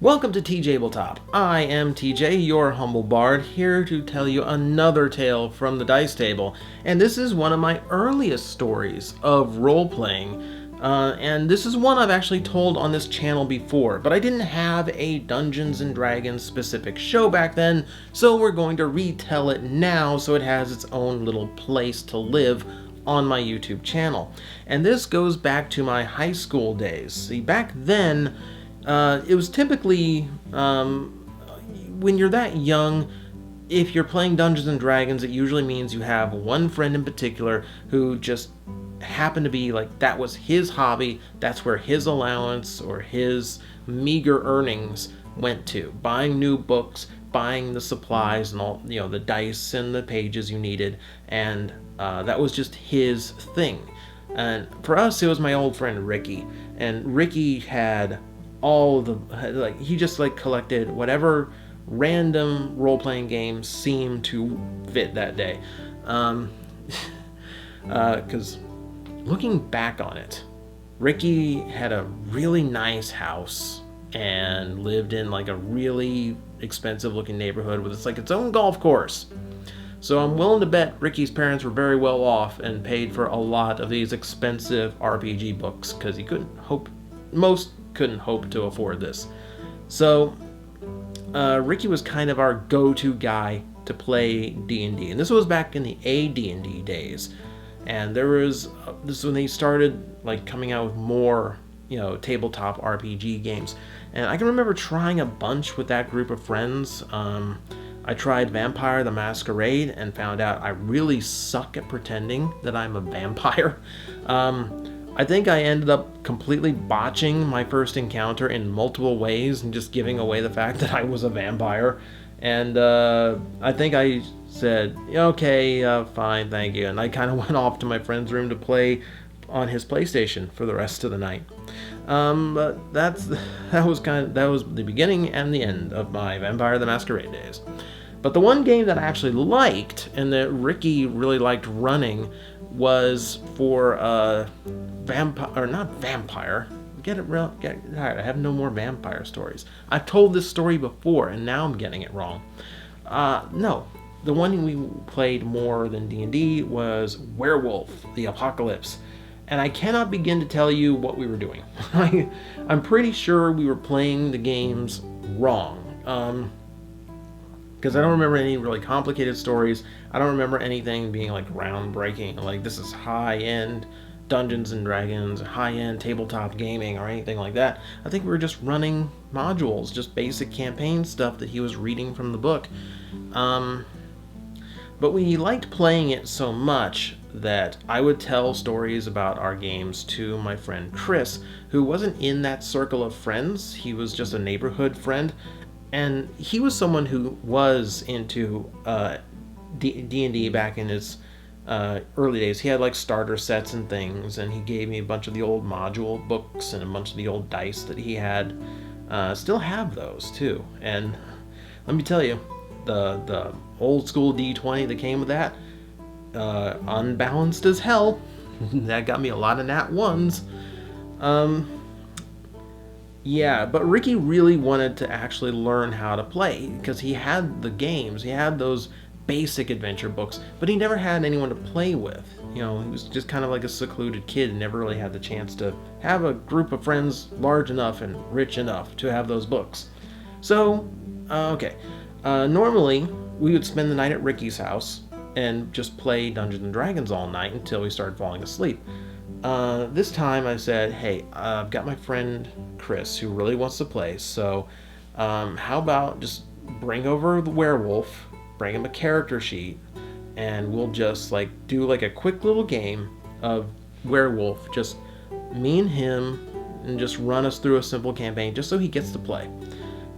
Welcome to TJbletop. I am TJ, your humble bard, here to tell you another tale from the dice table. And this is one of my earliest stories of role-playing. And this is one I've actually told on this channel before, but I didn't have a Dungeons & Dragons specific show back then, so we're going to retell it now so it has its own little place to live on my YouTube channel. And this goes back to my high school days. See, back then, it was typically, when you're that young, if you're playing Dungeons & Dragons, it usually means you have one friend in particular who just happened to be like, that was his hobby, that's where his allowance or his meager earnings went to. Buying new books, buying the supplies and all, the dice and the pages you needed, and that was just his thing. And for us, it was my old friend Ricky, and Ricky had all the, he just collected whatever random role-playing games seemed to fit that day. Because looking back on it, Ricky had a really nice house and lived in a really expensive looking neighborhood with its own golf course. So I'm willing to bet Ricky's parents were very well off and paid for a lot of these expensive RPG books, because most couldn't hope to afford this. So Ricky was kind of our go-to guy to play D&D, and this was back in the AD&D days. And this is when they started coming out with more tabletop RPG games. And I can remember trying a bunch with that group of friends. I tried Vampire the Masquerade and found out I really suck at pretending that I'm a vampire. I think I ended up completely botching my first encounter in multiple ways and just giving away the fact that I was a vampire. And I think I said, okay, fine, thank you. And I kind of went off to my friend's room to play on his PlayStation for the rest of the night. But that was the beginning and the end of my Vampire the Masquerade days. But the one game that I actually liked and that Ricky really liked running was for not vampire. Get tired. I have no more vampire stories. I've told this story before, and now I'm getting it wrong. No, the one we played more than D&D was Werewolf: The Apocalypse, and I cannot begin to tell you what we were doing. I'm pretty sure we were playing the games wrong. Because I don't remember any really complicated stories. I don't remember anything being groundbreaking, this is high-end Dungeons & Dragons, high-end tabletop gaming, or anything like that. I think we were just running modules, just basic campaign stuff that he was reading from the book. But we liked playing it so much that I would tell stories about our games to my friend Chris, who wasn't in that circle of friends. He was just a neighborhood friend. And he was someone who was into D&D back in his early days. He had starter sets and things, and he gave me a bunch of the old module books and a bunch of the old dice that he had. Still have those too. And let me tell you, the old school D20 that came with that, unbalanced as hell. That got me a lot of nat ones. Yeah, but Ricky really wanted to actually learn how to play, because he had the games, he had those basic adventure books, but he never had anyone to play with. He was just kind of like a secluded kid and never really had the chance to have a group of friends large enough and rich enough to have those books. So, normally we would spend the night at Ricky's house and just play Dungeons & Dragons all night until we started falling asleep. This time I said, hey, I've got my friend Chris who really wants to play, so how about just bring over the werewolf, bring him a character sheet, and we'll just do a quick little game of werewolf, just me and him, and just run us through a simple campaign just so he gets to play.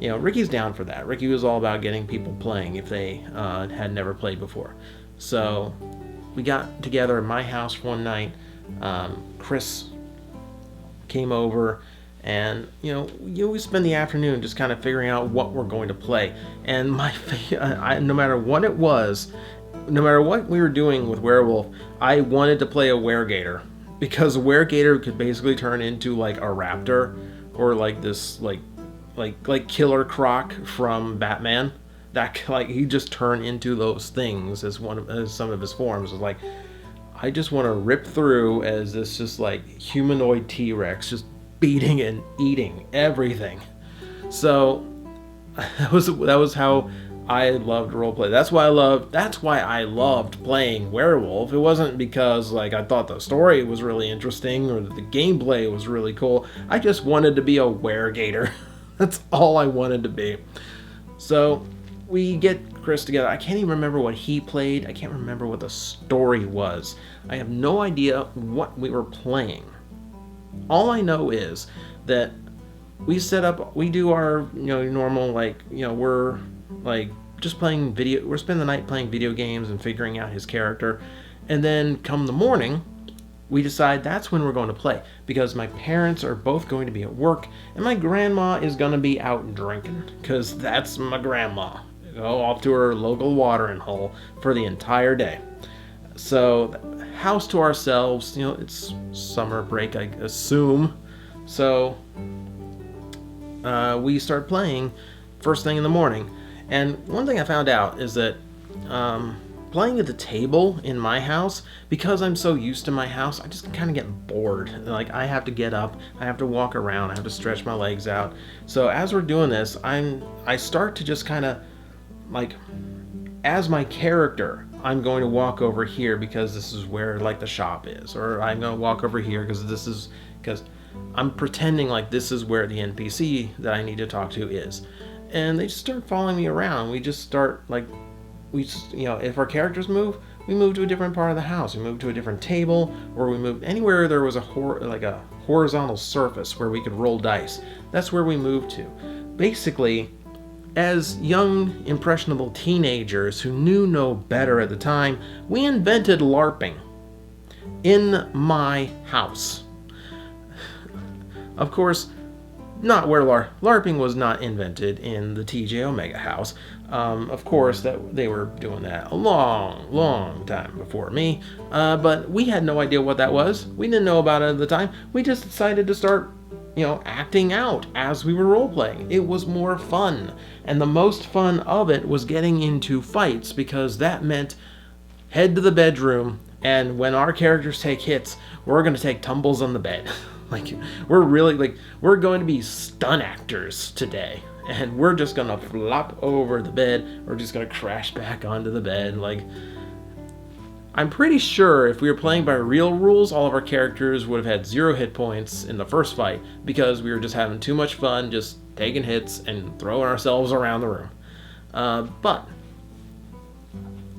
Ricky's down for that. Ricky was all about getting people playing if they had never played before. So we got together at my house one night. Chris came over, and we spend the afternoon just kind of figuring out what we're going to play. And no matter what it was, no matter what we were doing with Werewolf, I wanted to play a Weregator, because a Weregator could basically turn into a raptor, or this like Killer Croc from Batman. That like he just turned into those things as some of his forms. It's like I just want to rip through as this just like humanoid T-Rex just beating and eating everything. So that was how I loved roleplay. That's why I loved playing Werewolf. It wasn't because like I thought the story was really interesting or that the gameplay was really cool. I just wanted to be a weregator. That's all I wanted to be. So we get Chris together. I can't even remember what he played. I can't remember what the story was. I have no idea what we were playing. All I know is that we do our, normal, we're like just playing video. We're spending the night playing video games and figuring out his character. And then come the morning, we decide that's when we're going to play because my parents are both going to be at work and my grandma is going to be out drinking because that's my grandma. Go off to her local watering hole for the entire day. So, house to ourselves, it's summer break, I assume. So, we start playing first thing in the morning. And one thing I found out is that playing at the table in my house, because I'm so used to my house, I just kind of get bored. Like, I have to get up, I have to walk around, I have to stretch my legs out. So as we're doing this, I start to just kind of, like, as my character, I'm going to walk over here because this is where, like, the shop is. Or I'm going to walk over here because I'm pretending like this is where the NPC that I need to talk to is. And they just start following me around. We just start, like, if our characters move, we move to a different part of the house. We move to a different table, or we move anywhere there was a horizontal surface where we could roll dice. That's where we move to. Basically, as young, impressionable teenagers who knew no better at the time, we invented LARPing in my house. Of course, not where LARPing was not invented in the TJOmega house. Of course, that they were doing that a long, long time before me. But we had no idea what that was. We didn't know about it at the time. We just decided to start, acting out as we were role-playing. It was more fun. And the most fun of it was getting into fights because that meant head to the bedroom, and when our characters take hits, we're going to take tumbles on the bed. We're going to be stunt actors today. And we're just going to flop over the bed. We're just going to crash back onto the bed. I'm pretty sure if we were playing by real rules, all of our characters would have had 0 hit points in the first fight because we were just having too much fun, just taking hits and throwing ourselves around the room. But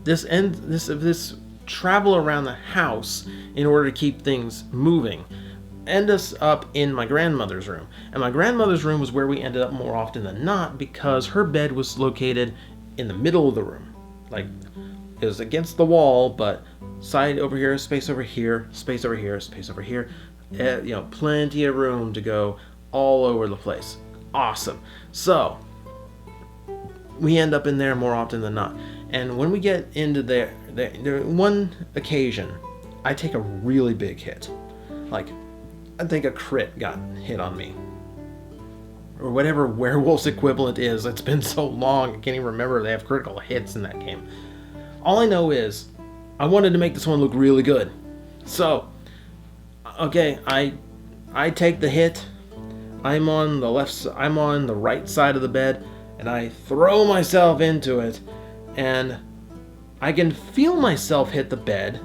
this travel around the house in order to keep things moving end us up in my grandmother's room. And my grandmother's room was where we ended up more often than not because her bed was located in the middle of the room. Like, it was against the wall, but side over here, space over here, space over here, space over here. Plenty of room to go all over the place. Awesome. So, we end up in there more often than not. And when we get into there one occasion, I take a really big hit. Like, I think a crit got hit on me. Or whatever werewolf's equivalent is. It's been so long, I can't even remember if they have critical hits in that game. All I know is, I wanted to make this one look really good. So, okay, I take the hit. I'm on the right side of the bed, and I throw myself into it, and I can feel myself hit the bed,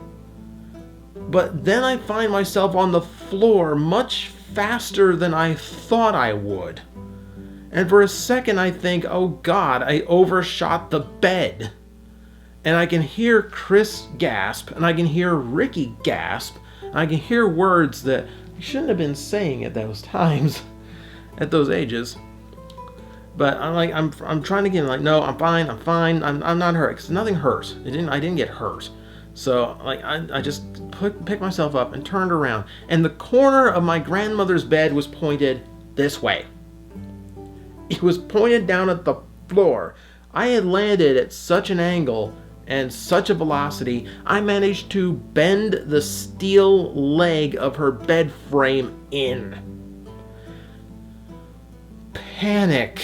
but then I find myself on the floor much faster than I thought I would. And for a second I think, oh God, I overshot the bed. And I can hear Chris gasp, and I can hear Ricky gasp, and I can hear words that I shouldn't have been saying at those times, at those ages. But I'm trying to get no, I'm fine, I'm not hurt, because nothing hurt. I didn't get hurt. So, I just picked myself up and turned around, and the corner of my grandmother's bed was pointed this way. It was pointed down at the floor. I had landed at such an angle and such a velocity, I managed to bend the steel leg of her bed frame in. panic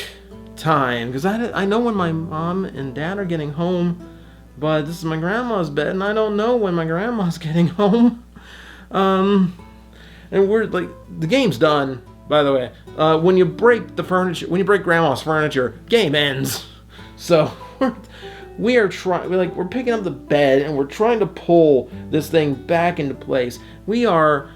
time, because I know when my mom and dad are getting home, but this is my grandma's bed, and I don't know when my grandma's getting home. And we're like, the game's done, by the way. When you break the furniture, when you break grandma's furniture, game ends. So we're picking up the bed and we're trying to pull this thing back into place. We are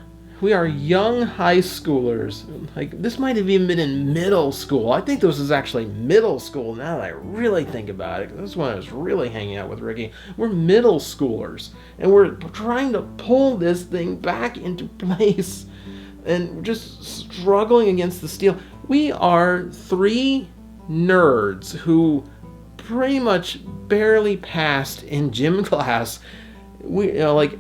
young high schoolers. Like, this might have even been in middle school. I think this is actually middle school now that I really think about it. This is when I was really hanging out with Ricky. We're middle schoolers, and we're trying to pull this thing back into place, and we're just struggling against the steel. We are 3 nerds who pretty much barely passed in gym class. Like,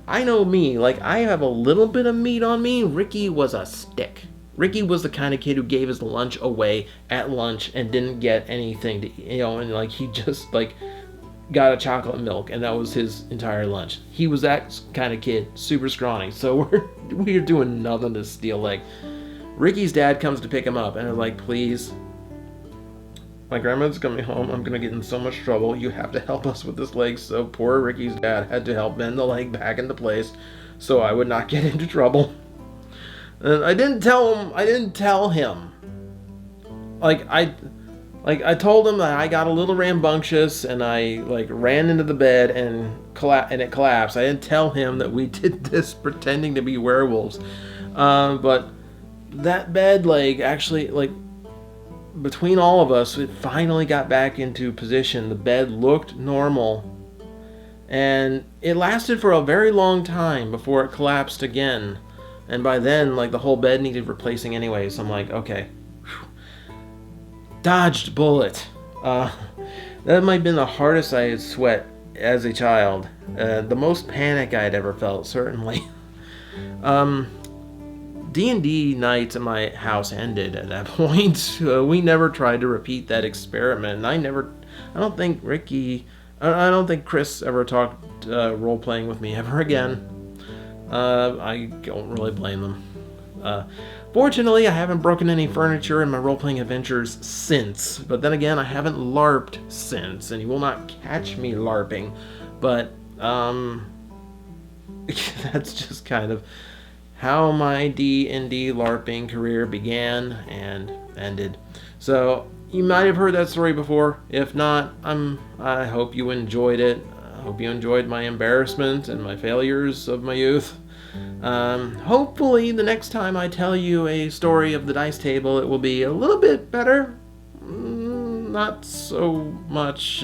I know me, like, I have a little bit of meat on me. Ricky was a stick. Ricky was the kind of kid who gave his lunch away at lunch and didn't get anything to, and like, he just, like, got a chocolate milk, and that was his entire lunch. He was that kind of kid, super scrawny. So we're doing nothing to steal leg. Ricky's dad comes to pick him up, and they're like, please, my grandmother's coming home. I'm gonna get in so much trouble. You have to help us with this leg. So poor Ricky's dad had to help bend the leg back into place so I would not get into trouble. And I didn't tell him. I told him that I got a little rambunctious and I ran into the bed and it collapsed. I didn't tell him that we did this pretending to be werewolves. But that bed actually between all of us, it finally got back into position. The bed looked normal, and it lasted for a very long time before it collapsed again. And by then, the whole bed needed replacing anyway, so I'm like, okay, dodged bullet. That might have been the hardest I had sweat as a child. The most panic I'd ever felt, certainly. D&D nights at my house ended at that point. We never tried to repeat that experiment. I don't think Chris ever talked role-playing with me ever again. I don't really blame them. Fortunately, I haven't broken any furniture in my role-playing adventures since. But then again, I haven't LARPed since, and you will not catch me LARPing. But, that's just kind of how my D&D LARPing career began and ended. So you might have heard that story before. If not, I hope you enjoyed it. I hope you enjoyed my embarrassment and my failures of my youth. Hopefully the next time I tell you a story of the dice table, it will be a little bit better. Not so much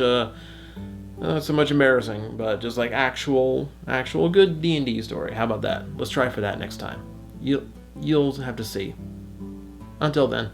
embarrassing, but just actual good D&D story. How about that? Let's try for that next time. You'll have to see. Until then.